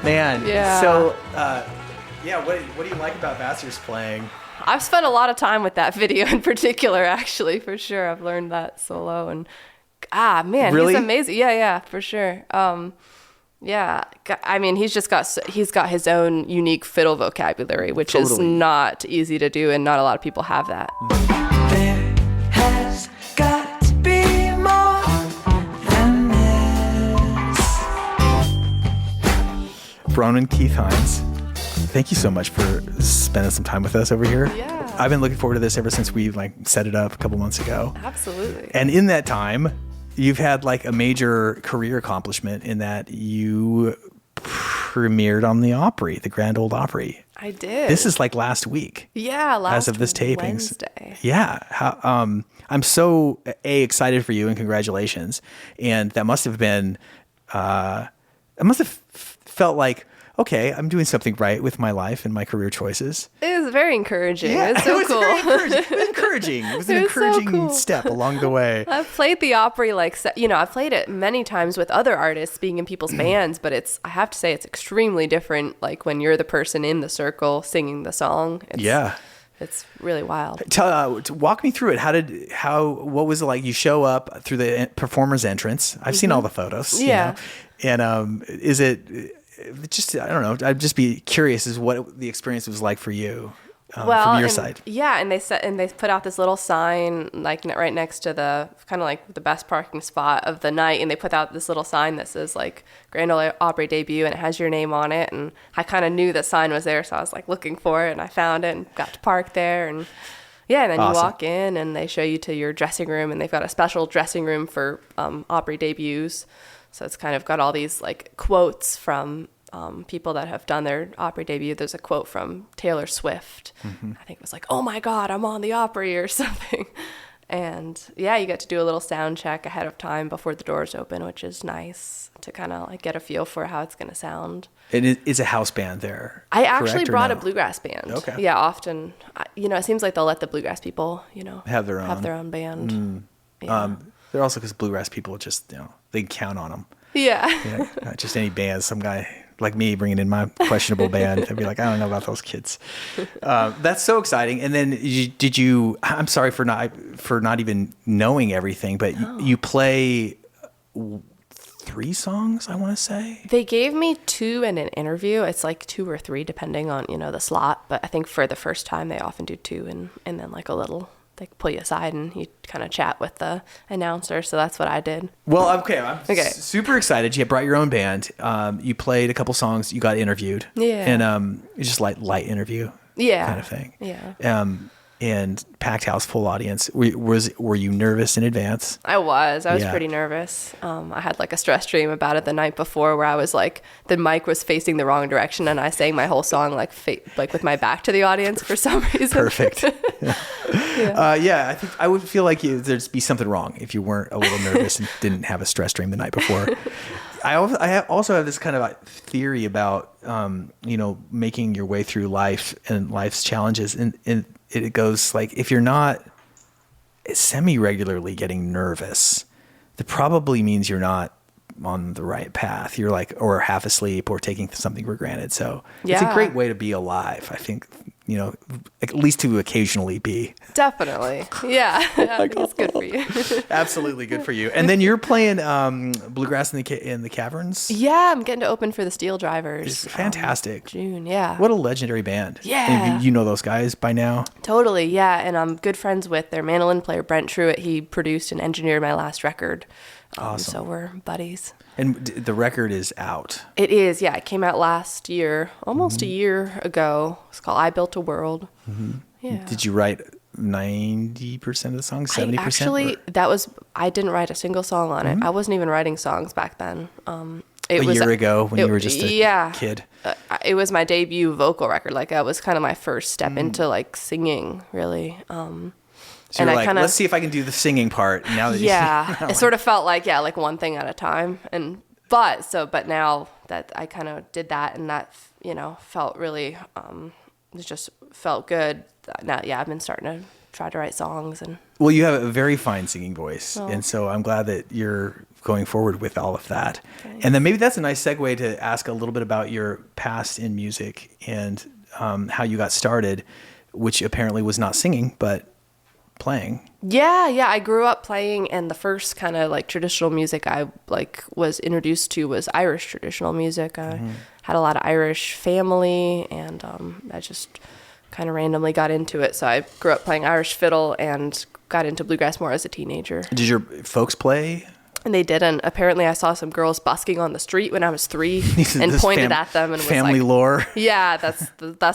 Man, Yeah. so, what do you like about Vassar's playing? I've spent a lot of time with that video in particular, actually, for sure. I've learned that solo, and man, Really? he's amazing. Yeah, for sure. Yeah, I mean, he's got his own unique fiddle vocabulary, which is Totally. not easy to do, and not a lot of people have that. There has got to be more than this. Bronwyn Keith-Hynes, thank you so much for spending some time with us over here. Yeah. I've been looking forward to this ever since we set it up a couple months ago. Absolutely. And in that time, you've had a major career accomplishment in that you premiered on the Opry, the Grand Ole Opry. I did. This is last week. Yeah, last as of this tapings. Wednesday. Yeah. I'm so excited for you and congratulations. And that must have been, it must have felt like, okay, I'm doing something right with my life and my career choices. It was very encouraging. Yeah, It was so cool. Very encouraging. It was an It was so encouraging cool. step along the way. I've played the Opry I've played it many times with other artists being in people's bands, but I have to say it's extremely different when you're the person in the circle singing the song. It's really wild. Walk me through it. What was it like? You show up through the performer's entrance. I've seen all the photos. Yeah. And is it just, I don't know, I'd just be curious as what the experience was like for you. From your side. Yeah, and they put out this little sign right next to the kind of the best parking spot of the night, and they put out this little sign that says Grand Ole Opry debut, and it has your name on it, and I kind of knew the sign was there, so I was looking for it, and I found it and got to park there, and yeah, and then Awesome. you walk in and they show you to your dressing room, and they've got a special dressing room for Opry debuts, so it's kind of got all these quotes from people that have done their Opry debut. There's a quote from Taylor Swift. Mm-hmm. I think it was oh my God, I'm on the Opry or something. And yeah, you get to do a little sound check ahead of time before the doors open, which is nice to kind of get a feel for how it's going to sound. And it's a house band there. I actually correct, or brought no? a bluegrass band. Okay. Yeah, often. It seems like they'll let the bluegrass people, Have their own. band. Yeah. They're also because bluegrass people just, they can count on them. Yeah. Not just any bands. Some guy like me bringing in my questionable band, I'd be I don't know about those kids. That's so exciting. And then did you? I'm sorry for not even knowing everything, but you play 3 songs, I want to say. They gave me 2 in an interview. It's 2 or 3 depending on the slot. But I think for the first time they often do 2 and then a little. They pull you aside and you kind of chat with the announcer. So that's what I did. Well, I'm super excited. You brought your own band. You played a couple songs. You got interviewed. Yeah. And it's just light interview. Yeah. Kind of thing. Yeah. And packed house, full audience. Were you nervous in advance? I was Yeah. pretty nervous. I had a stress dream about it the night before where I was the mic was facing the wrong direction and I sang my whole song with my back to the audience for some reason. Perfect. I think I would feel there'd be something wrong if you weren't a little nervous and didn't have a stress dream the night before. I also have this kind of theory about making your way through life and life's challenges, and it goes if you're not semi-regularly getting nervous, that probably means you're not on the right path. You're or half asleep or taking something for granted. So it's a Yeah. great way to be alive, I think, at least to occasionally be. Definitely. Yeah. I think it's good for you. Absolutely good for you. And then you're playing bluegrass in the caverns. Yeah, I'm getting to open for the Steel Drivers. It's fantastic. June, yeah. What a legendary band. Yeah. And you know those guys by now? Totally, yeah. And I'm good friends with their mandolin player, Brent Truitt. He produced and engineered my last record. Awesome. So we're buddies. And the record is out. It is, yeah. It came out last year, almost a year ago. It's called I Built a World. Mm-hmm. Yeah. Did you write 90% of the songs, 70%? I didn't write a single song on it. I wasn't even writing songs back then. A year ago when you were just a kid. It was my debut vocal record. That was kind of my first step into singing, really. So and you're let's see if I can do the singing part. Now that it sort of felt one thing at a time. But now that I kind of did that and that, felt really, it just felt good. now, yeah, I've been starting to try to write songs. And Well, you have a very fine singing voice, Oh. and so I'm glad that you're going forward with all of that. Thanks. And then maybe that's a nice segue to ask a little bit about your past in music and how you got started, which apparently was not singing, but playing. yeah, I grew up playing, and the first kind of like traditional music I like was introduced to was Irish traditional music. I had a lot of Irish family, and I just kind of randomly got into it. So I grew up playing Irish fiddle and got into bluegrass more as a teenager. Did your folks play? And they didn't. Apparently, I saw some girls busking on the street when I was 3 and This pointed at them and was family like, lore. "Yeah, that's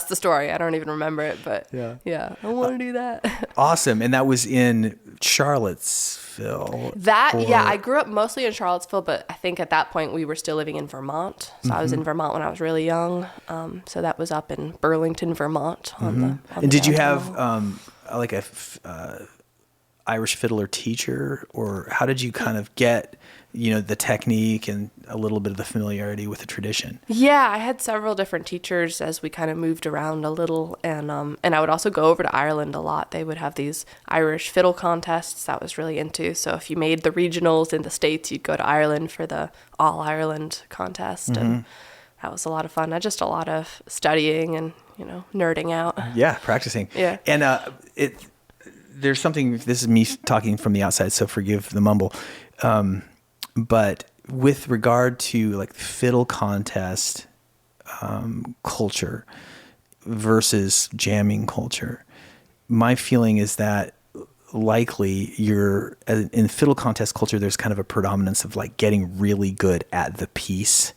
the story. I don't even remember it, but yeah, I want to do that." Awesome. And that was in Charlottesville. I grew up mostly in Charlottesville, but I think at that point we were still living in Vermont. So I was in Vermont when I was really young. So that was up in Burlington, Vermont. And did you have like a Irish fiddler teacher, or how did you kind of get, the technique and a little bit of the familiarity with the tradition? Yeah, I had several different teachers as we kind of moved around a little, and I would also go over to Ireland a lot. They would have these Irish fiddle contests that I was really into. So if you made the regionals in the States, you'd go to Ireland for the All Ireland contest, and that was a lot of fun. Just a lot of studying and nerding out. Yeah, practicing. Yeah. And there's something, this is me talking from the outside, so forgive the mumble. But with regard to like fiddle contest culture versus jamming culture, my feeling is that likely in fiddle contest culture, there's kind of a predominance of like getting really good at the piece,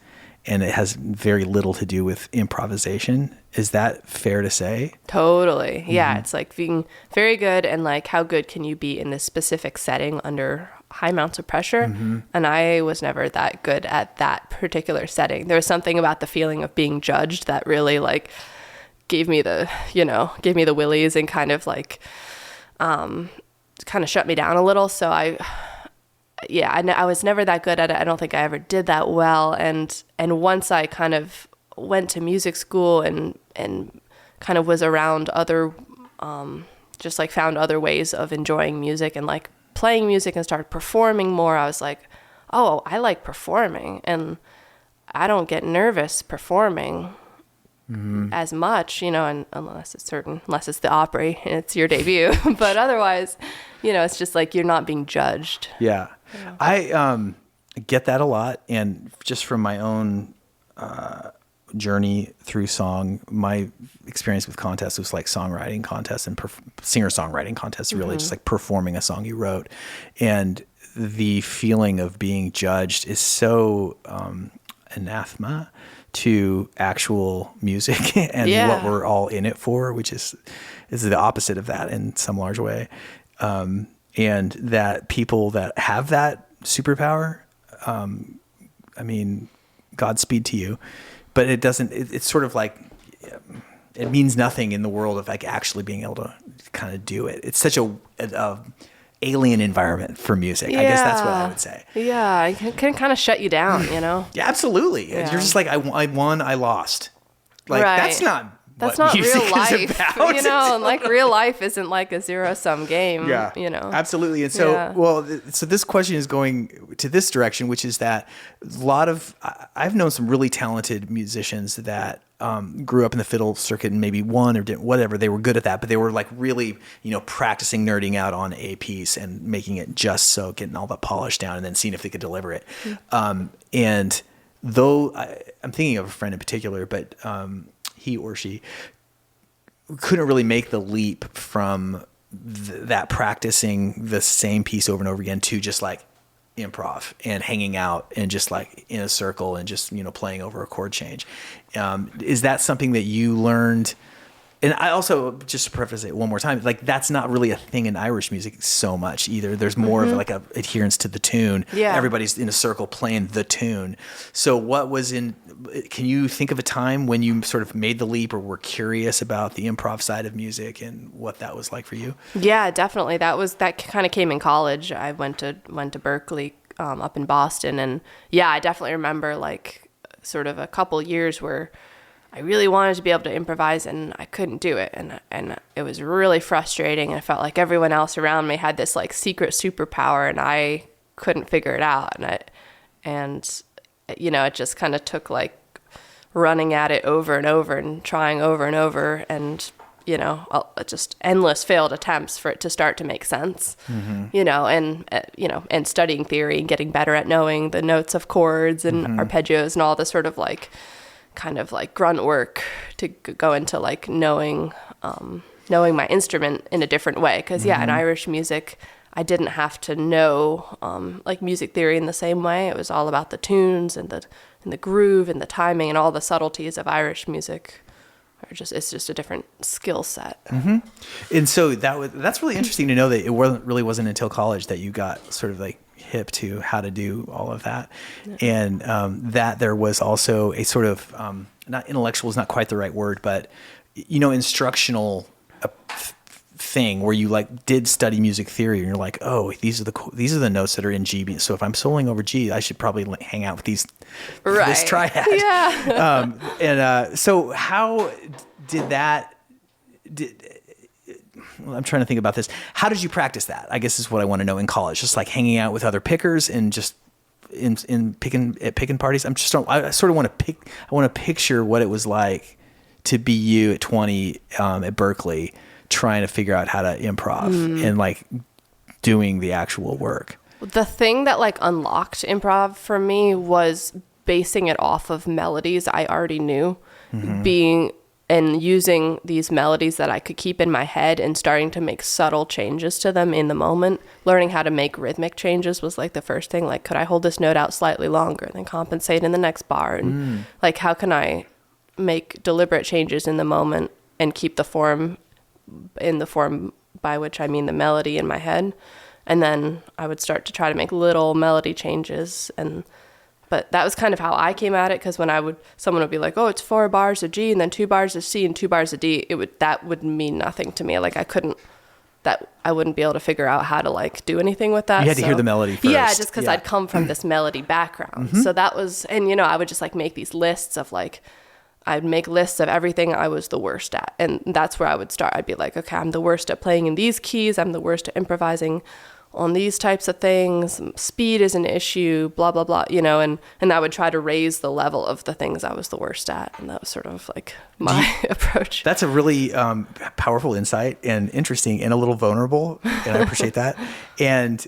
and it has very little to do with improvisation. Is that fair to say? Totally. Yeah. It's like being very good, and like how good can you be in this specific setting under high amounts of pressure? And I was never that good at that particular setting. There was something about the feeling of being judged that really like gave me the willies and kind of like kind of shut me down a little. So I was never that good at it. I don't think I ever did that well. And once I kind of went to music school and kind of was around other, just like found other ways of enjoying music and like playing music and started performing more, I was like, oh, I like performing, and I don't get nervous performing as much, and unless it's the Opry and it's your debut, but otherwise, it's just like you're not being judged. Yeah. I get that a lot. And just from my own journey through song, my experience with contests was like songwriting contests and singer-songwriting contests, really just like performing a song you wrote. And the feeling of being judged is so anathema to actual music and what we're all in it for, which is the opposite of that in some large way. And that people that have that superpower, Godspeed to you. But it doesn't, it's sort of like, it means nothing in the world of like actually being able to kind of do it. It's such a alien environment for music. I guess that's what I would say. Yeah, it can kind of shut you down, Yeah, absolutely. Yeah. You're just like, I won, I lost. Like, Right. that's not real life, about. and like real life isn't like a zero-sum game, Yeah, absolutely. And so, so this question is going to this direction, which is that I've known some really talented musicians that grew up in the fiddle circuit and maybe won or didn't, whatever. They were good at that, but they were like really, practicing nerding out on a piece and making it just so, getting all the polish down and then seeing if they could deliver it. And though I'm thinking of a friend in particular, but he or she couldn't really make the leap from that practicing the same piece over and over again to just like improv and hanging out and just like in a circle and just, playing over a chord change. Is that something that you learned? And I also, just to preface it one more time, like that's not really a thing in Irish music so much either. There's more of like a adherence to the tune. Yeah. Everybody's in a circle playing the tune. So can you think of a time when you sort of made the leap or were curious about the improv side of music and what that was like for you? Yeah, definitely. That kind of came in college. I went to Berkeley up in Boston, and I definitely remember like sort of a couple years where I really wanted to be able to improvise, and I couldn't do it, and it was really frustrating. I felt like everyone else around me had this like secret superpower, and I couldn't figure it out. And you know, it just kind of took like running at it over and over and trying over and over, and you know, just endless failed attempts for it to start to make sense. You know, and studying theory and getting better at knowing the notes of chords and arpeggios and all this sort of like kind of like grunt work to go into like knowing my instrument in a different way. Because in Irish music, I didn't have to know like music theory in the same way. It was all about the tunes and the groove and the timing and all the subtleties of Irish music. It's just a different skill set. And so that's really interesting to know that it wasn't until college that you got sort of like hip to how to do all of that. And that there was also a sort of not intellectual is not quite the right word, but you know, instructional thing where you like did study music theory, and you're like, oh, these are the notes that are in G. So if I'm soloing over G, I should probably hang out with this triad. So how did that? I'm trying to think about this. How did you practice that? I guess is what I want to know in college. Just like hanging out with other pickers and just in picking parties. I sort of want to picture what it was like to be you at 20 at Berkeley, trying to figure out how to improv and like doing the actual work. The thing that like unlocked improv for me was basing it off of melodies I already knew, and using these melodies that I could keep in my head and starting to make subtle changes to them in the moment. Learning how to make rhythmic changes was like the first thing. Like, could I hold this note out slightly longer and then compensate in the next bar? And like, how can I make deliberate changes in the moment and keep the form in the form by which I mean the melody in my head? And then I would start to try to make little melody changes. But that was kind of how I came at it, because when someone would be like, oh, it's 4 bars of G and then 2 bars of C and 2 bars of D, that would mean nothing to me. Like I wouldn't be able to figure out how to like do anything with that. You had to hear the melody first. Yeah, just because I'd come from this melody background. So that was, and you know, I would just like make these lists of like, I'd make lists of everything I was the worst at. And that's where I would start. I'd be like, okay, I'm the worst at playing in these keys. I'm the worst at improvising on these types of things. Speed is an issue, blah, blah, blah, you know, and I would try to raise the level of the things I was the worst at. And that was sort of like my approach. That's a really powerful insight and interesting and a little vulnerable. And I appreciate that. And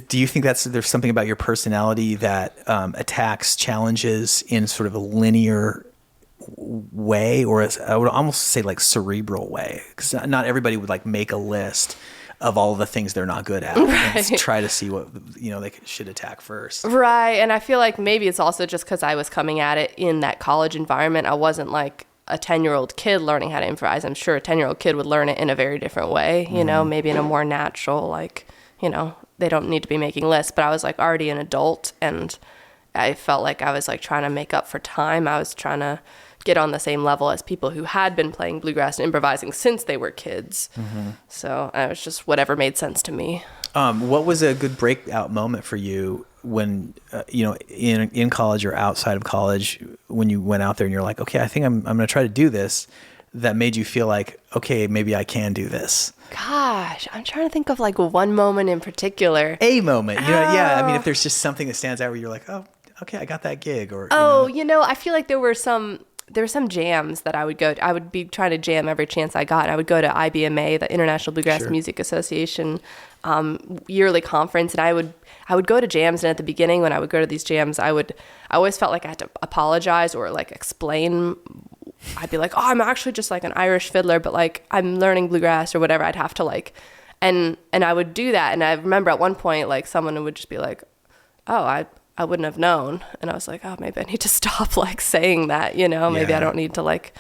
do you think there's something about your personality that attacks challenges in sort of a linear way, or I would almost say like cerebral way? Because not everybody would like make a list of all of the things they're not good at and try to see what, you know, they should attack first. Right. And I feel like maybe it's also just because I was coming at it in that college environment. I wasn't like a 10-year-old kid learning how to improvise. I'm sure a 10-year-old kid would learn it in a very different way, you know, maybe in a more natural, like, you know, they don't need to be making lists. But I was like already an adult, and I felt like I was like trying to make up for time. I was trying to get on the same level as people who had been playing bluegrass and improvising since they were kids. So it was just whatever made sense to me. What was a good breakout moment for you when, you know, in college or outside of college, when you went out there and you're like, okay, I think I'm going to try to do this, that made you feel like, okay, maybe I can do this? Gosh, I'm trying to think of like one moment in particular. A moment, you know, yeah. I mean, if there's just something that stands out where you're like, oh, okay, I got that gig, or you know, I feel like there were some jams that I would go to. I would be trying to jam every chance I got. I would go to IBMA, the International Bluegrass Music Association yearly conference, and I would go to jams. And at the beginning, when I would go to these jams, I always felt like I had to apologize or like explain. I'd be like, oh, I'm actually just like an Irish fiddler, but like I'm learning bluegrass or whatever. I'd have to like, and I would do that. And I remember at one point, like someone would just be like, oh, I wouldn't have known. And I was like, oh, maybe I need to stop like saying that, you know, maybe I don't need to like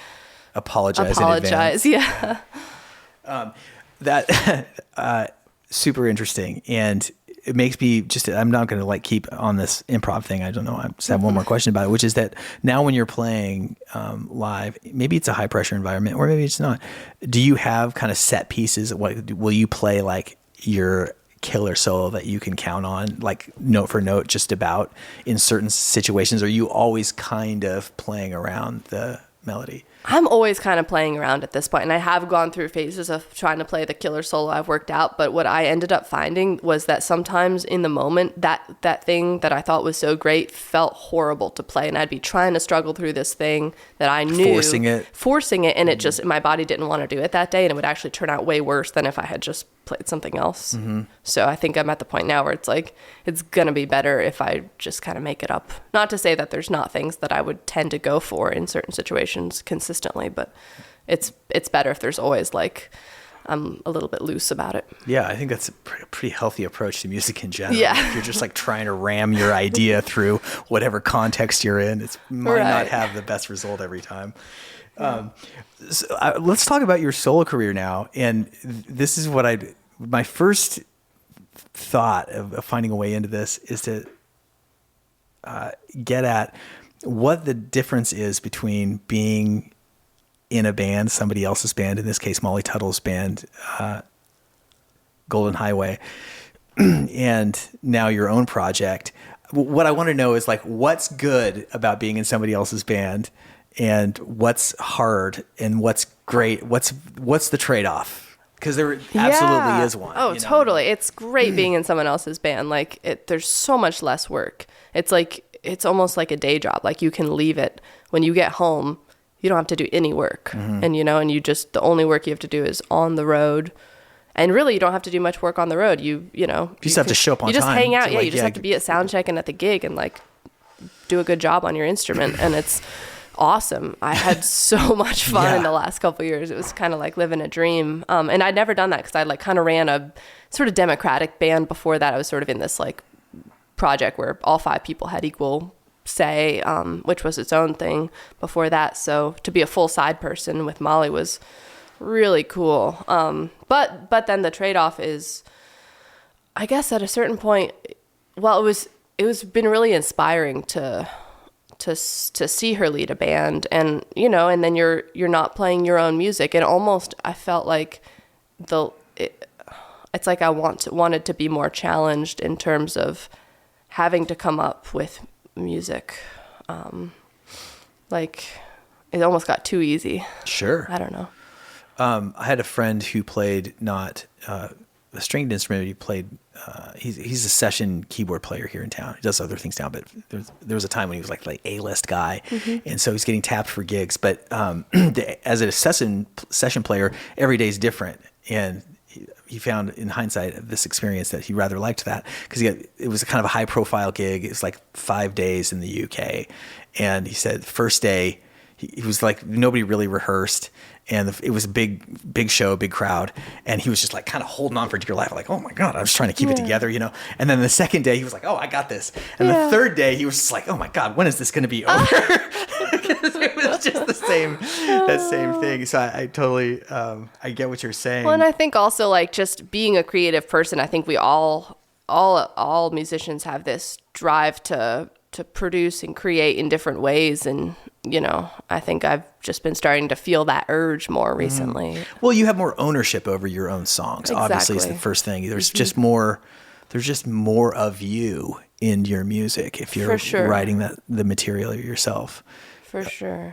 apologize in advance. Yeah. That super interesting. And it makes me I'm not going to like keep on this improv thing. I don't know. I just have one more question about it, which is that now when you're playing live, maybe it's a high pressure environment or maybe it's not. Do you have kind of set pieces? Will you play like your killer solo that you can count on, like note for note, just about in certain situations? Or are you always kind of playing around the melody? I'm always kind of playing around at this point, and I have gone through phases of trying to play the killer solo I've worked out, but what I ended up finding was that sometimes in the moment, that thing that I thought was so great felt horrible to play, and I'd be trying to struggle through this thing that I knew. Forcing it, and it just, my body didn't want to do it that day, and it would actually turn out way worse than if I had just played something else. So I think I'm at the point now where it's like, it's going to be better if I just kind of make it up. Not to say that there's not things that I would tend to go for in certain situations consistently, but it's better if there's always like, I'm a little bit loose about it. Yeah, I think that's a pretty healthy approach to music in general. Yeah. If you're just like trying to ram your idea through whatever context you're in, it might not have the best result every time. Let's talk about your solo career now. And this is what my first thought of finding a way into this is to get at what the difference is between being in a band, somebody else's band, in this case, Molly Tuttle's band, Golden Highway, and now your own project. What I want to know is like, what's good about being in somebody else's band, and what's hard, and what's great? What's the trade-off? Because there absolutely is one. Oh, totally. It's great being in someone else's band. Like, there's so much less work. It's like, it's almost like a day job. Like, you can leave it when you get home. You don't have to do any work. And, and you just, the only work you have to do is on the road. And really, you don't have to do much work on the road. You just have to show up on time. You just hang out. You just have to be at sound check and at the gig and like do a good job on your instrument. And it's awesome. I had so much fun in the last couple of years. It was kind of like living a dream. And I'd never done that because I like kind of ran a sort of democratic band before that. I was sort of in this like project where all 5 people had equal say, which was its own thing before that. So to be a full side person with Molly was really cool. But then the trade-off is, I guess at a certain point, well, it was been really inspiring to see her lead a band, and and then you're not playing your own music, and almost I felt like it's like I wanted to be more challenged in terms of having to come up with music. Like it almost got too easy. Sure. I don't know. I had a friend who played not a stringed instrument. He played. He's a session keyboard player here in town. He does other things now, but there was a time when he was like A-list guy, and so he's getting tapped for gigs. But as a session player, every day is different, and he found in hindsight this experience that he rather liked that because it was a kind of a high profile gig. It was like 5 days in the UK, and he said the first day he was like nobody really rehearsed. And it was a big show, big crowd. And he was just like kind of holding on for dear life. Like, oh my God, I was trying to keep it together, And then the second day he was like, oh, I got this. And the third day he was just like, oh my God, when is this going to be over? Because it was just that same thing. So I totally, I get what you're saying. Well, and I think also like just being a creative person, I think we all musicians have this drive to produce and create in different ways. And, I think I've just been starting to feel that urge more recently. Well, you have more ownership over your own songs. Exactly. Obviously is the first thing. There's just more of you in your music if you're writing the material yourself. For sure.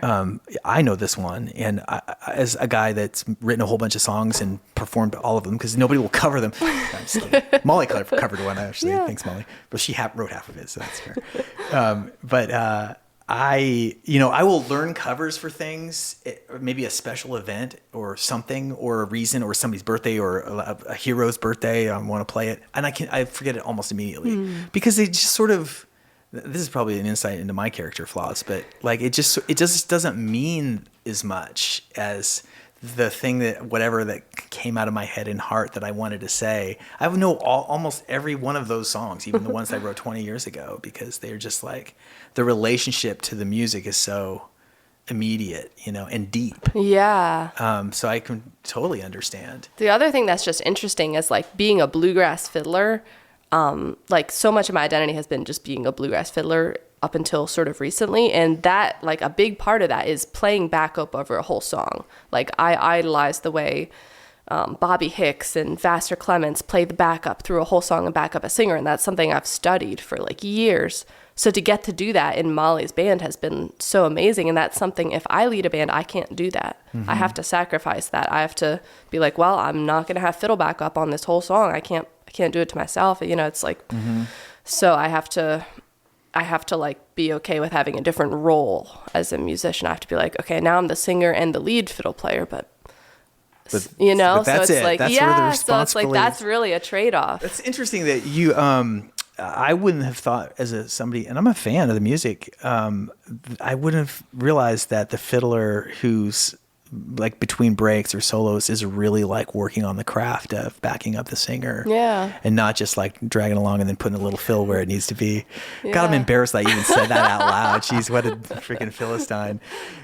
I know this one, and as a guy that's written a whole bunch of songs and performed all of them because nobody will cover them. I'm just kidding. Molly covered one actually. Yeah. Thanks, Molly. But she wrote half of it, so that's fair. But I will learn covers for things, maybe a special event or something, or a reason, or somebody's birthday, or a hero's birthday. I want to play it, and I forget it almost immediately because they just sort of. This is probably an insight into my character flaws, but like it just doesn't mean as much as the thing that came out of my head and heart that I wanted to say. I know almost every one of those songs, even the ones I wrote 20 years ago, because they're just like the relationship to the music is so immediate, and deep. Yeah. So I can totally understand. The other thing that's just interesting is like being a bluegrass fiddler. Like so much of my identity has been just being a bluegrass fiddler up until sort of recently. And that, like a big part of that is playing backup over a whole song. Like I idolize the way Bobby Hicks and Vassar Clements play the backup through a whole song and back up a singer. And that's something I've studied for like years. So to get to do that in Molly's band has been so amazing. And that's something, if I lead a band, I can't do that. I have to sacrifice that. I have to be like, well, I'm not going to have fiddle back up on this whole song. I can't do it to myself. You know, it's like, so I have to like be okay with having a different role as a musician. I have to be like, okay, now I'm the singer and the lead fiddle player, but you know, so it's like, that's yeah, so it's like, that's really a trade-off. It's interesting that you, I wouldn't have thought as somebody, and I'm a fan of the music, I wouldn't have realized that the fiddler who's like between breaks or solos is really like working on the craft of backing up the singer. Yeah. And not just like dragging along and then putting a little fill where it needs to be. Yeah. God, I'm embarrassed that I even said that out loud. Jeez, what a freaking Philistine.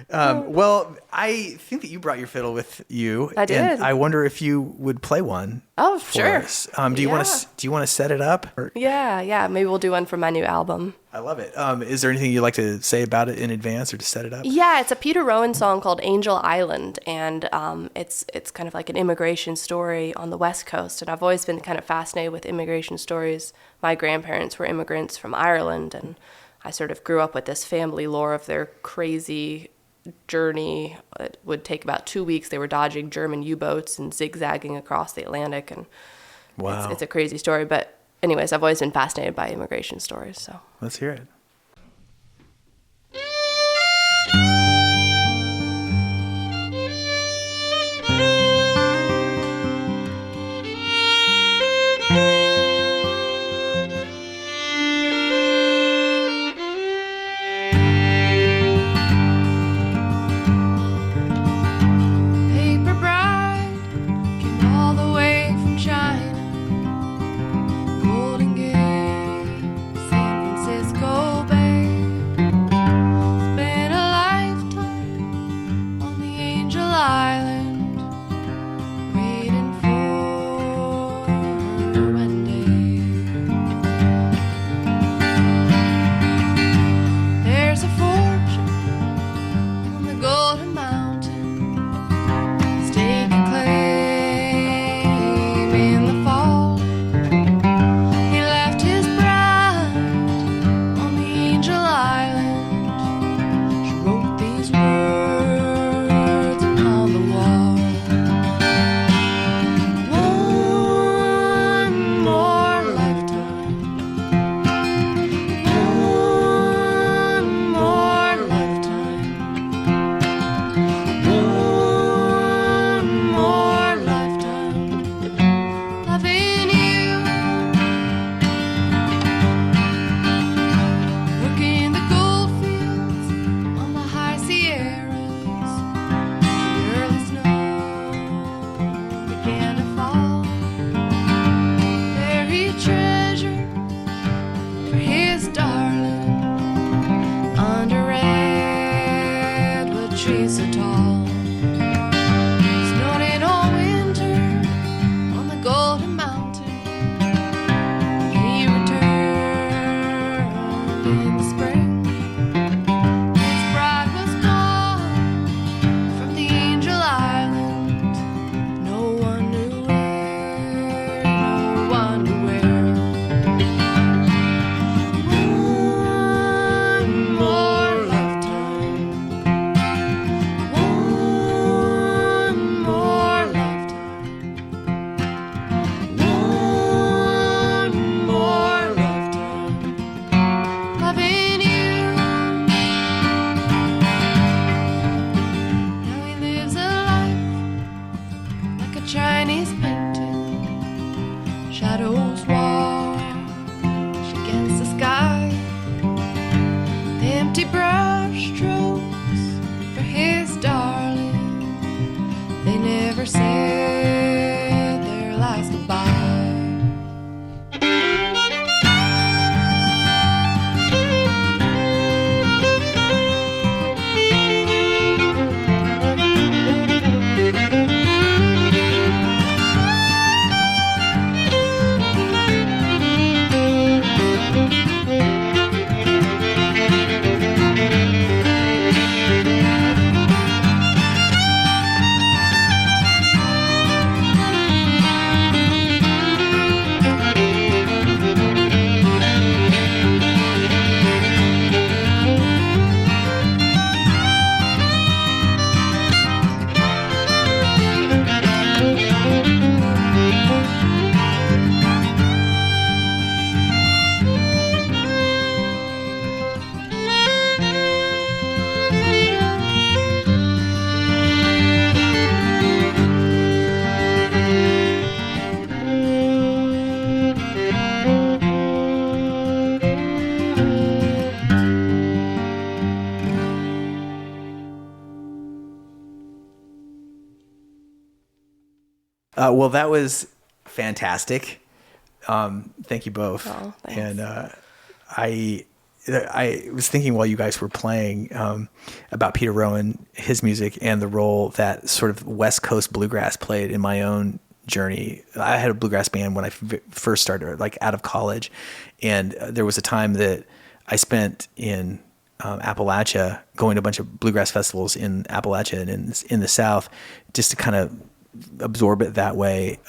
Well, I think that you brought your fiddle with you. I did. And I wonder if you would play one. Oh, for sure. us. Do you want to set it up? Or? Yeah. Maybe we'll do one for my new album. I love it. Is there anything you'd like to say about it in advance or to set it up? Yeah, it's a Peter Rowan song called Angel Island, and it's kind of like an immigration story on the West Coast, and I've always been kind of fascinated with immigration stories. My grandparents were immigrants from Ireland, and I sort of grew up with this family lore of their crazy journey. It would take about 2 weeks. They were dodging German U-boats and zigzagging across the Atlantic, and wow. It's a crazy story, but anyways, I've always been fascinated by immigration stories. So let's hear it. Well, that was fantastic. Thank you both. Oh, thanks. And I was thinking while you guys were playing about Peter Rowan, his music, and the role that sort of West Coast bluegrass played in my own journey. I had a bluegrass band when I first started, like out of college, and there was a time that I spent in Appalachia, going to a bunch of bluegrass festivals in Appalachia and in the South, just to kind of absorb it that way.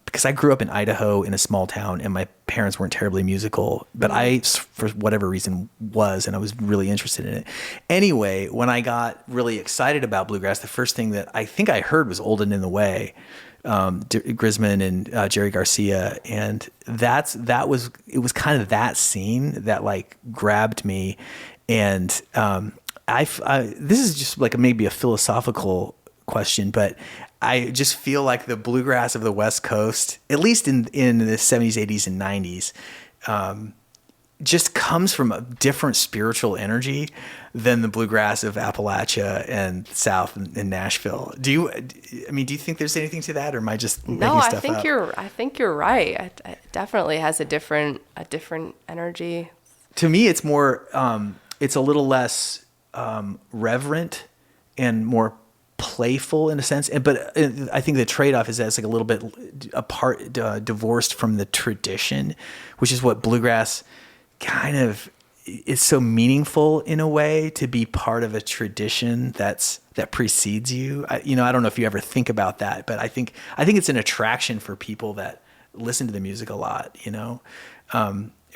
Because I grew up in Idaho in a small town, and my parents weren't terribly musical, but I, for whatever reason, was, and I was really interested in it. Anyway, when I got really excited about bluegrass, the first thing that I think I heard was "Old and in the Way," Grisman and Jerry Garcia, and it was kind of that scene that like grabbed me. And this is just like maybe a philosophical question, but I just feel like the bluegrass of the West Coast, at least in the 70s, 80s, and 90s, just comes from a different spiritual energy than the bluegrass of Appalachia and South and Nashville. Do you think there's anything to that, or am I just making stuff up? I think you're right. It definitely has a different energy. To me, it's more, it's a little less reverent and more playful in a sense. But I think the trade-off is that it's like a little bit apart, divorced from the tradition, which is what bluegrass kind of is so meaningful in a way, to be part of a tradition that precedes you. I don't know if you ever think about that, but I think it's an attraction for people that listen to the music a lot,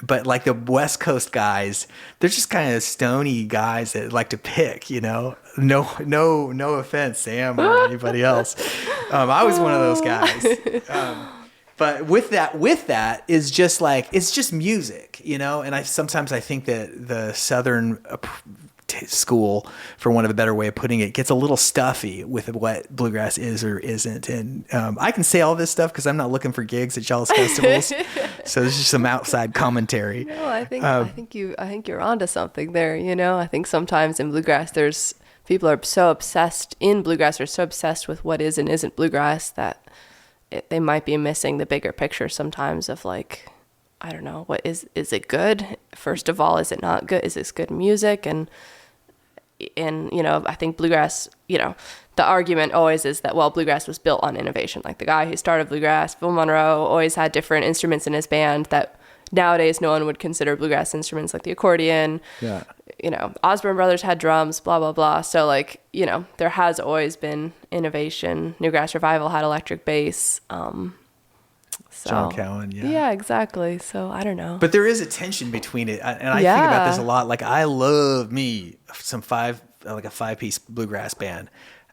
but like the West Coast guys, they're just kind of stony guys that like to pick, no offense, Sam or anybody else. I was one of those guys. But with that is just like, it's just music, and sometimes I think that the Southern school, for one of a better way of putting it, gets a little stuffy with what bluegrass is or isn't. And I can say all this stuff because I'm not looking for gigs at y'all's festivals. So this is just some outside commentary. No, I think you're onto something there. I think sometimes in bluegrass, people are so obsessed with what is and isn't bluegrass that they might be missing the bigger picture sometimes of like, I don't know, what is it good? First of all, is it not good? Is this good music? And I think bluegrass, the argument always is that, well, bluegrass was built on innovation. Like the guy who started bluegrass, Bill Monroe, always had different instruments in his band that nowadays no one would consider bluegrass instruments, like the accordion. Yeah. Osborne Brothers had drums, blah, blah, blah. So like, there has always been innovation. Newgrass Revival had electric bass. John Cowan, yeah. Yeah, exactly. So I don't know. But there is a tension between it. And I think about this a lot. Like I love a 5-piece bluegrass band.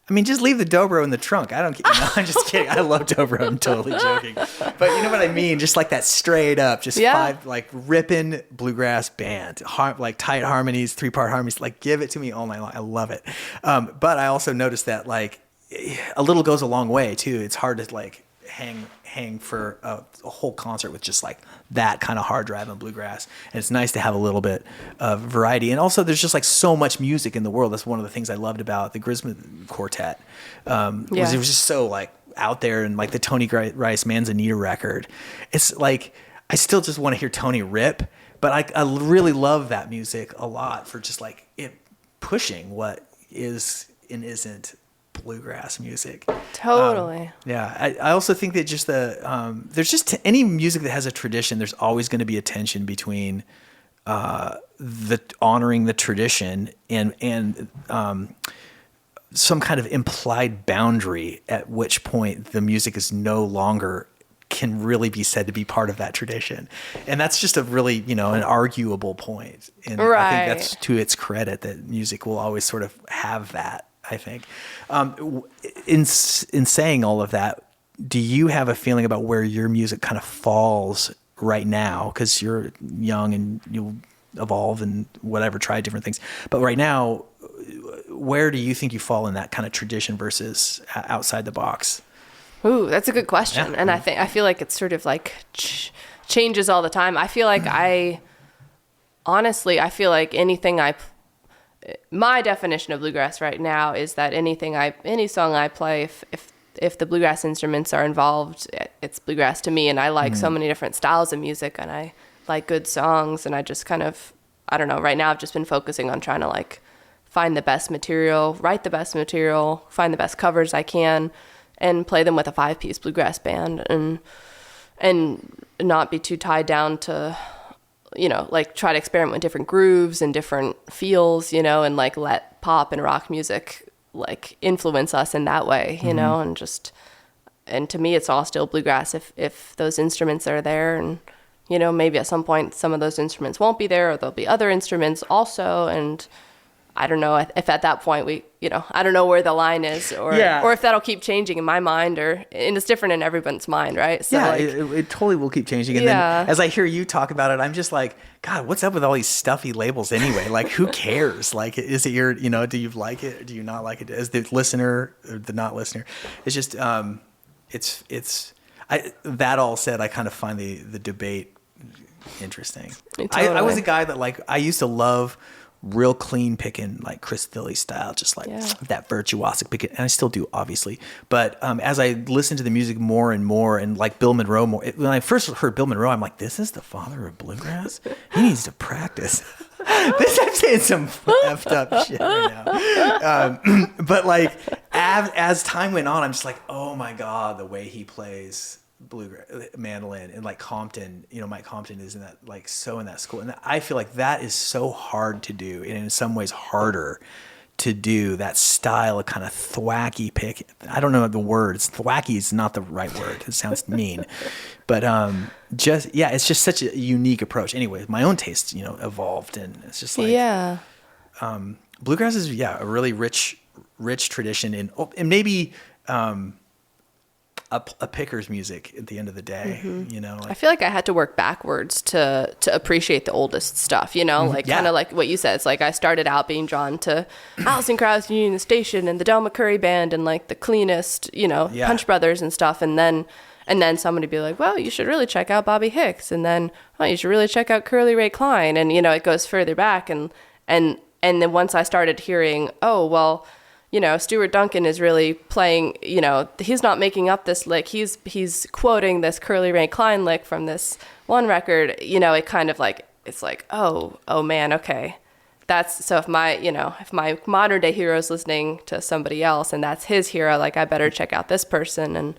I mean, just leave the dobro in the trunk. I don't. I'm just kidding. I love dobro. I'm totally joking. But you know what I mean? Just like that straight up, just 5 like ripping bluegrass band, like tight harmonies, 3-part harmonies. Like give it to me all night long. I love it. But I also noticed that like a little goes a long way too. It's hard to like hang for a whole concert with just like that kind of hard driving bluegrass. And it's nice to have a little bit of variety. And also there's just like so much music in the world. That's one of the things I loved about the Grisman Quartet. Was it was just so like out there, and like the Tony Rice Manzanita record. It's like, I still just want to hear Tony rip, but I really love that music a lot for just like it pushing what is and isn't bluegrass music. Totally. I also think that just there's just any music that has a tradition, there's always going to be a tension between the honoring the tradition and some kind of implied boundary at which point the music is no longer can really be said to be part of that tradition. And that's just a really, an arguable point. And I think that's to its credit that music will always sort of have that. I think. In saying all of that, do you have a feeling about where your music kind of falls right now? Because you're young and you'll evolve and whatever, try different things. But right now, where do you think you fall in that kind of tradition versus outside the box? Ooh, that's a good question. Yeah. And I feel like it's sort of like changes all the time. I feel like honestly, I feel like my definition of bluegrass right now is that any song I play, if if the bluegrass instruments are involved, it's bluegrass to me. And I like so many different styles of music, and I like good songs, and I just kind of, I don't know, right now I've just been focusing on trying to like find the best material, write the best material, find the best covers I can, and play them with a 5-piece bluegrass band, and not be too tied down to, you know, like try to experiment with different grooves and different feels, you know, and like let pop and rock music like influence us in that way, you know, and to me it's all still bluegrass if those instruments are there. And, you know, maybe at some point some of those instruments won't be there, or there'll be other instruments also, and I don't know if at that point we, you know, I don't know where the line is, or if that'll keep changing in my mind, and it's different in everyone's mind, right? So yeah, like, it totally will keep changing. And then as I hear you talk about it, I'm just like, God, what's up with all these stuffy labels anyway? Like, who cares? Like, is it your, you know, do you like it? Do you not like it? As the listener or the not listener, it's just, that all said, I kind of find the debate interesting. Totally. I was a guy that, like, I used to love real clean picking, like Chris Thile style, just like that virtuosic picking, and I still do, obviously. But as I listen to the music more and more, and like Bill Monroe more, when I first heard Bill Monroe, I'm like, this is the father of bluegrass. He needs to practice. I'm saying some effed up shit right now. But like as time went on, I'm just like, oh my God, the way he plays bluegrass mandolin, and like Compton, you know, Mike Compton is in that, like, so in that school, and I feel like that is so hard to do, and in some ways harder to do, that style of kind of thwacky pick. I don't know the words. Thwacky is not the right word. It sounds mean, but it's just such a unique approach. Anyway, my own taste, you know, evolved, and it's just like bluegrass is a really rich tradition, and maybe a picker's music at the end of the day, you know. Like, I feel like I had to work backwards to appreciate the oldest stuff, you know, like kind of like what you said. It's like I started out being drawn to Alison Krauss, Union Station, and the Del McCurry Band, and like the cleanest, you know, Punch Brothers and stuff. And then somebody be like, well, you should really check out Bobby Hicks, and then, well, you should really check out Curly Ray Klein, and, you know, it goes further back, and then once I started hearing, oh, well, you know, Stuart Duncan is really playing, you know, he's not making up this lick. He's quoting this Curly Ray Klein lick from this one record, you know, it kind of like, it's like, oh man, okay. That's, so if my modern day hero is listening to somebody else and that's his hero, like, I better check out this person. And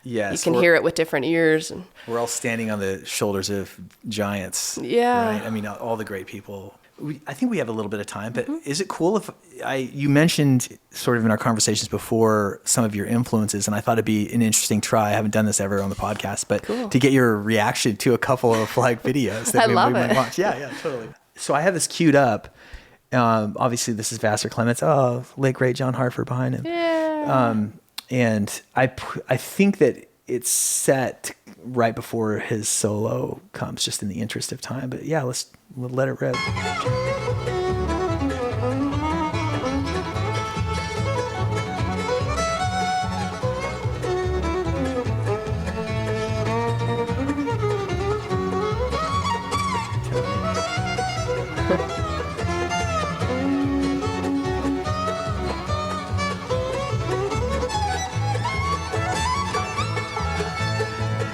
you can hear it with different ears. And we're all standing on the shoulders of giants. Yeah. Right? I mean, all the great people. I think we have a little bit of time, but is it cool if you mentioned sort of in our conversations before some of your influences, and I thought it'd be an interesting try. I haven't done this ever on the podcast, but to get your reaction to a couple of like videos that we might watch. Yeah, totally. So I have this queued up. Obviously this is Vassar Clements. Oh, late great John Hartford behind him. Yeah. And I think that it's set right before his solo comes, just in the interest of time. But yeah, we'll let it rip.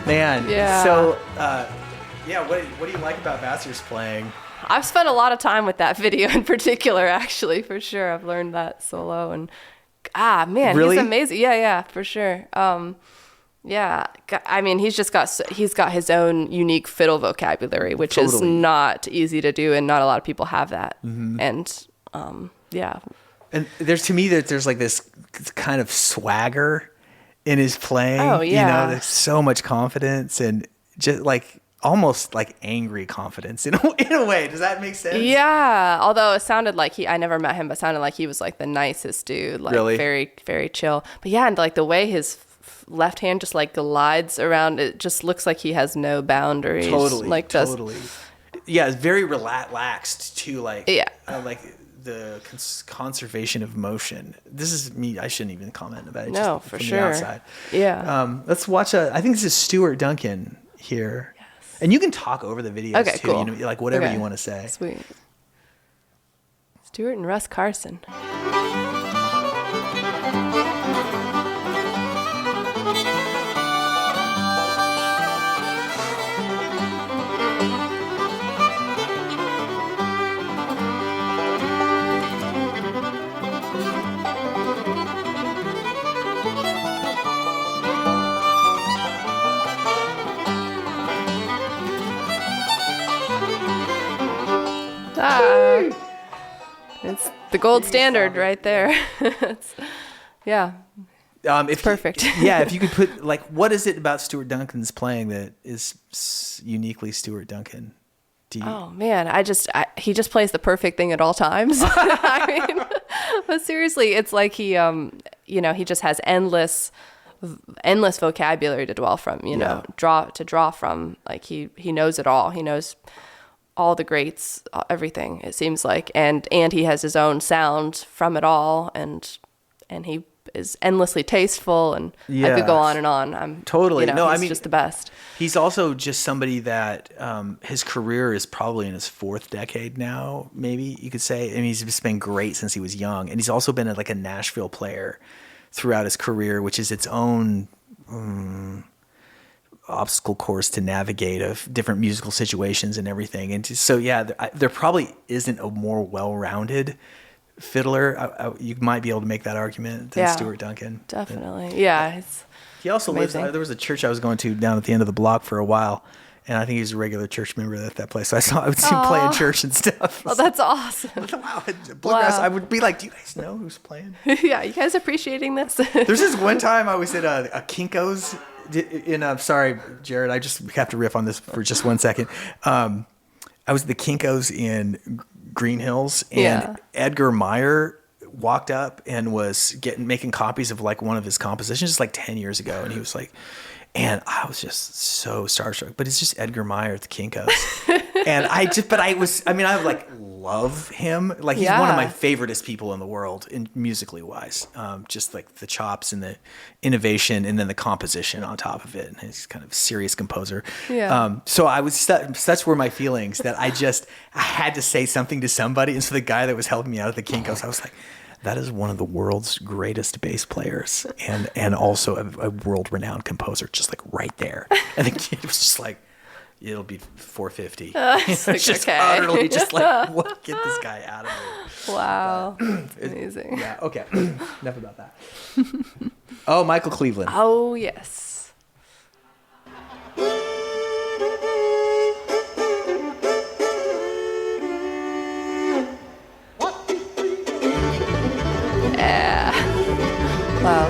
Man, so what do you like about Vassar's playing? I've spent a lot of time with that video in particular, actually, for sure. I've learned that solo, and man, really? He's amazing. Yeah, for sure. Yeah, I mean, he's got his own unique fiddle vocabulary, which is not easy to do, and not a lot of people have that. Mm-hmm. And and there's like this kind of swagger in his playing. Oh yeah, you know, there's so much confidence, and just like almost like angry confidence in a way. Does that make sense? Yeah. Although it sounded like I never met him, but sounded like he was like the nicest dude, like really? Very, very chill. But yeah, and like the way his left hand just like glides around, it just looks like he has no boundaries. Totally. Yeah, it's very relaxed too. Like like the conservation of motion. This is me. I shouldn't even comment about it. No, just for from sure. The outside. Yeah. Let's watch I think this is Stuart Duncan here. Yes. And you can talk over the videos too. Cool. You know, like whatever you want to say. Sweet. Stuart and Russ Carson. It's the gold standard right there. Yeah. It's perfect. Yeah, if you could put, like, what is it about Stuart Duncan's playing that is uniquely Stuart Duncan? Oh man, he just plays the perfect thing at all times. I mean, but seriously, it's like he just has endless vocabulary to dwell from. Draw from. Like he knows it all. He knows all the greats, everything. It seems like, and he has his own sound from it all, and he is endlessly tasteful, and I could go on and on. I'm totally he's just the best. He's also just somebody that his career is probably in his fourth decade now, maybe you could say. I mean, he's just been great since he was young, and he's also been like a Nashville player throughout his career, which is its own obstacle course to navigate of different musical situations and everything. And so, yeah, there probably isn't a more well-rounded fiddler. You might be able to make that argument than Stuart Duncan. Definitely. Yeah. He also lives, there was a church I was going to down at the end of the block for a while, and I think he was a regular church member at that place. So I would see him play in church and stuff. Oh, that's awesome. Wow. Bluegrass, I would be like, do you guys know who's playing? Yeah, you guys appreciating this? There's this one time I was at a Kinkos sorry, Jared, I just have to riff on this for just 1 second. I was at the Kinkos in Green Hills, and Edgar Meyer walked up and was making copies of like one of his compositions just like 10 years ago, and he was like, and I was just so starstruck. But it's just Edgar Meyer at the Kinkos, and I like love him. Like he's one of my favoriteest people in the world, in musically wise. Just like the chops and the innovation, and then the composition on top of it. And he's kind of a serious composer. Yeah. So I was such were my feelings that I had to say something to somebody. And so the guy that was helping me out at the Kinkos, I was like, that is one of the world's greatest bass players, and also a world-renowned composer, just like right there. And the kid was just like, it'll be 450. It's like, just utterly just like, what? Get this guy out of here. Wow. That's amazing. Yeah, okay. Enough about that. Oh, Michael Cleveland. Oh, yes. Wow.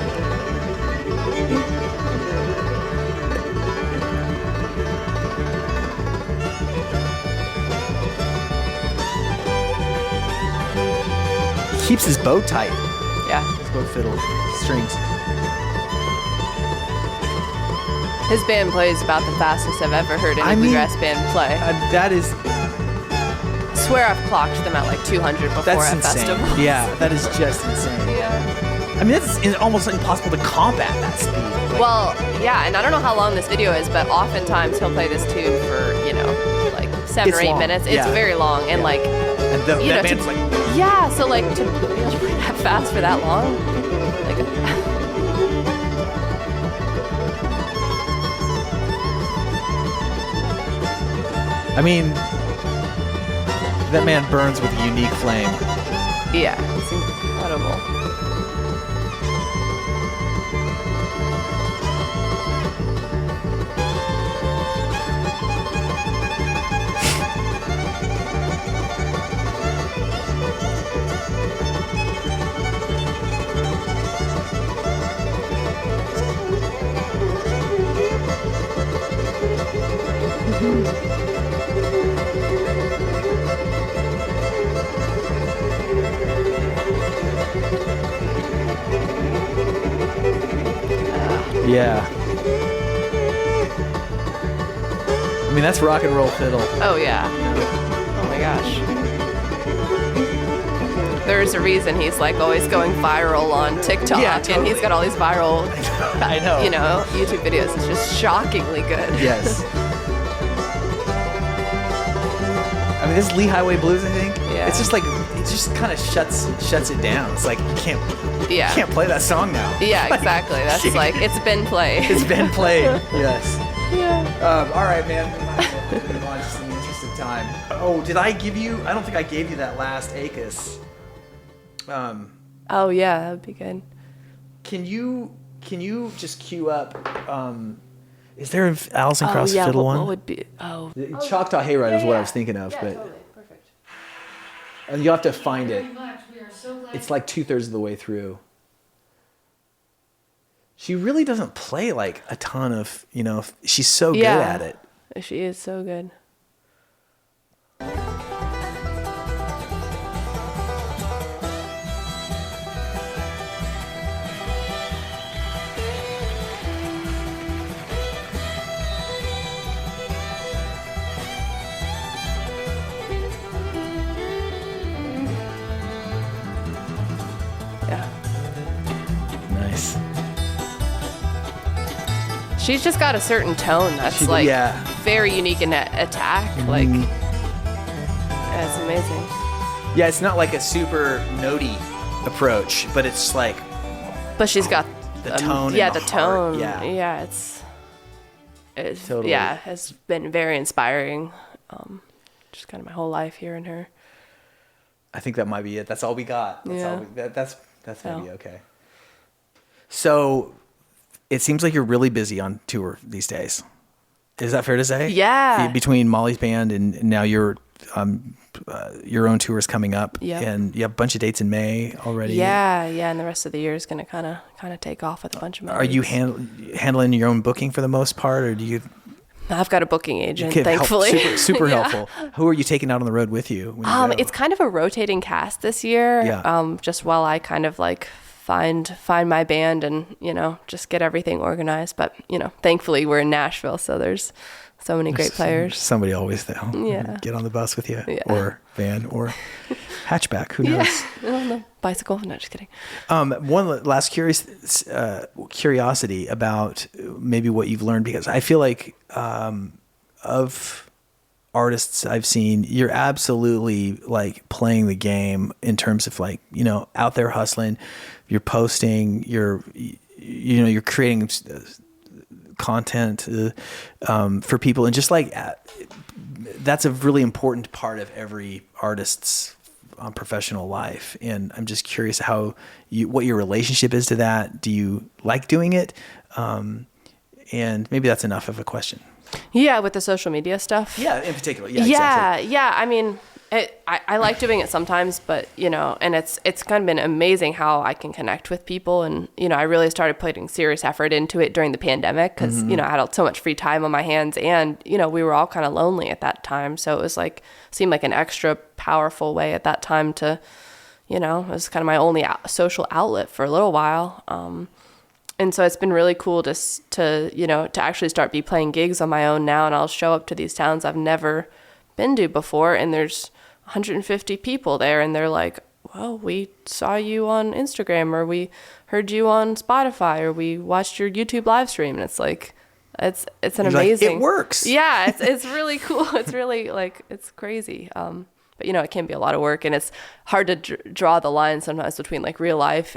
He keeps his bow tight. Yeah. His bow fiddle strings. His band plays about the fastest I've ever heard any bluegrass band play. That is... I swear I've clocked them at like 200 before That's at insane. festivals. Yeah, that is just insane. Yeah. I mean, it's almost impossible to combat that speed. Like, Well, yeah, and I don't know how long this video is, but oftentimes he'll play this tune for, like 7 It's or 8 long. minutes. It's Yeah. very long, and like, and that band's like... yeah, so like to play that fast for that long, like, I mean, that man burns with a unique flame. yeah, it's incredible. Yeah. I mean, that's rock and roll fiddle. Oh yeah. Oh my gosh. There's a reason he's like always going viral on TikTok, Yeah, totally. and he's got all these viral, I know. YouTube videos. It's just shockingly good. Yes. I mean, this is Lee Highway Blues, I think. Yeah. It's just like, it just kind of shuts it down. It's like, you can't play that song now. Yeah, exactly. That's like, it's been played. It's been played. Yes. Yeah. All right, man. We might as well move on just in the interest of time. Oh, did I give you? I don't think I gave you that last ACUS. Oh yeah, that would be good. Can you just cue up? Is there an Alison Krauss fiddle one? What would be? Oh. Choctaw Hayride is what I was thinking of, but Totally. Perfect. And you'll have to find it. It's like 2/3 of the way through. She really doesn't play like a ton of, she's so good at it. She is so good. Nice. She's just got a certain tone that's very unique in attack. Mm-hmm. Like, it's amazing. Yeah, it's not like a super notey approach, but it's like. But she's got the tone. Yeah, and the heart. tone. Yeah, it's totally. Yeah, has been very inspiring. Just kind of my whole life hearing her. I think that might be it. That's all we got. That's maybe Yeah. okay. So, it seems like you're really busy on tour these days. Is that fair to say? Yeah. Between Molly's band and now your own tour is coming up. Yep. And you have a bunch of dates in May already. Yeah, and the rest of the year is going to kind of take off with a bunch of. Are you handling your own booking for the most part, or do you? I've got a booking agent, thankfully. Super helpful. Who are you taking out on the road with you? When you go? It's kind of a rotating cast this year. Yeah. Just while I kind of like find my band and just get everything organized. But thankfully we're in Nashville, so there's so many great players. Somebody always there. Yeah. Get on the bus with you, or van, or hatchback. Who knows? On the bicycle. No, just kidding. One last curiosity about maybe what you've learned, because I feel like of artists I've seen, you're absolutely like playing the game in terms of like, out there hustling, you're posting, you're creating content for people, and just like that's a really important part of every artist's professional life. And I'm just curious what your relationship is to that. Do you like doing it? And maybe that's enough of a question. Yeah, with the social media stuff. Yeah, in particular. Yeah, exactly. Yeah. I mean, I like doing it sometimes, but and it's kind of been amazing how I can connect with people, and I really started putting serious effort into it during the pandemic because I had so much free time on my hands, and we were all kind of lonely at that time, so it was seemed like an extra powerful way at that time to, it was kind of my only social outlet for a little while. And so it's been really cool to actually start playing gigs on my own now, and I'll show up to these towns I've never been to before, and there's 150 people there, and they're like, well, we saw you on Instagram, or we heard you on Spotify, or we watched your YouTube live stream. And it's like, it's an amazing, it works. Yeah. It's really cool. It's really it's crazy. But it can be a lot of work, and it's hard to draw the line sometimes between real life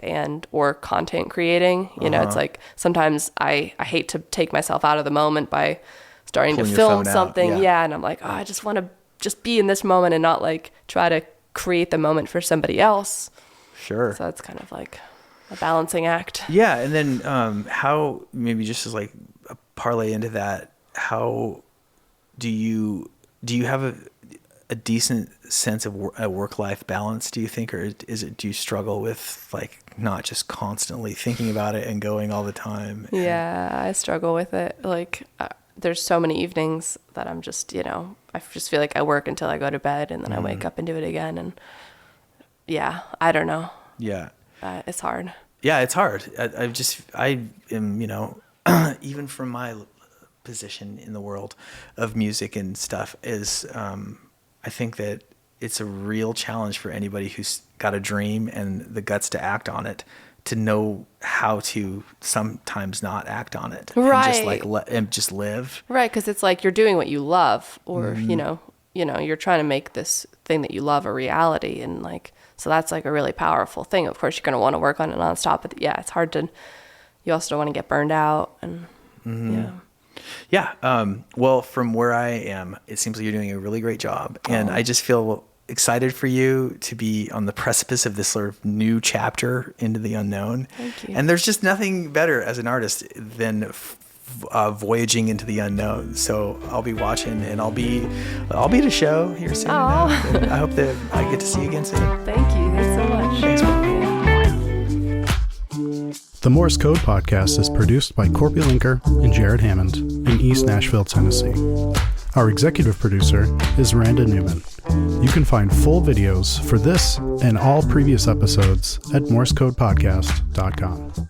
or content creating. It's like sometimes I hate to take myself out of the moment by starting to film something. Yeah. And I'm like, I just want to just be in this moment and not try to create the moment for somebody else. Sure. So it's kind of like a balancing act. Yeah. And then how, maybe just as a parlay into that, how do you have a decent sense of a work-life balance, do you think, or do you struggle with not just constantly thinking about it and going all the time? Yeah, I struggle with it. There's so many evenings that I'm just, I just feel like I work until I go to bed, and then I wake up and do it again. And yeah, I don't know. Yeah. It's hard. Yeah, it's hard. I am, even from my position in the world of music and stuff is, I think that it's a real challenge for anybody who's got a dream and the guts to act on it, to know how to sometimes not act on it. Right. And just live. Right. Cause it's you're doing what you love, or, you're trying to make this thing that you love a reality. And so that's a really powerful thing. Of course you're going to want to work on it nonstop, but yeah, it's hard you also don't want to get burned out, and Yeah. Well, from where I am, it seems like you're doing a really great job. And I just feel excited for you to be on the precipice of this sort of new chapter into the unknown. Thank you. And there's just nothing better as an artist than voyaging into the unknown. So I'll be watching, and I'll be at a show here soon. Aw. I hope that I get to see you again soon. Thank you. Thanks so much. Thanks, Molly. The Morse Code Podcast is produced by Lenker and Jared Hammond in East Nashville, Tennessee. Our executive producer is Randa Newman. You can find full videos for this and all previous episodes at morsecodepodcast.com.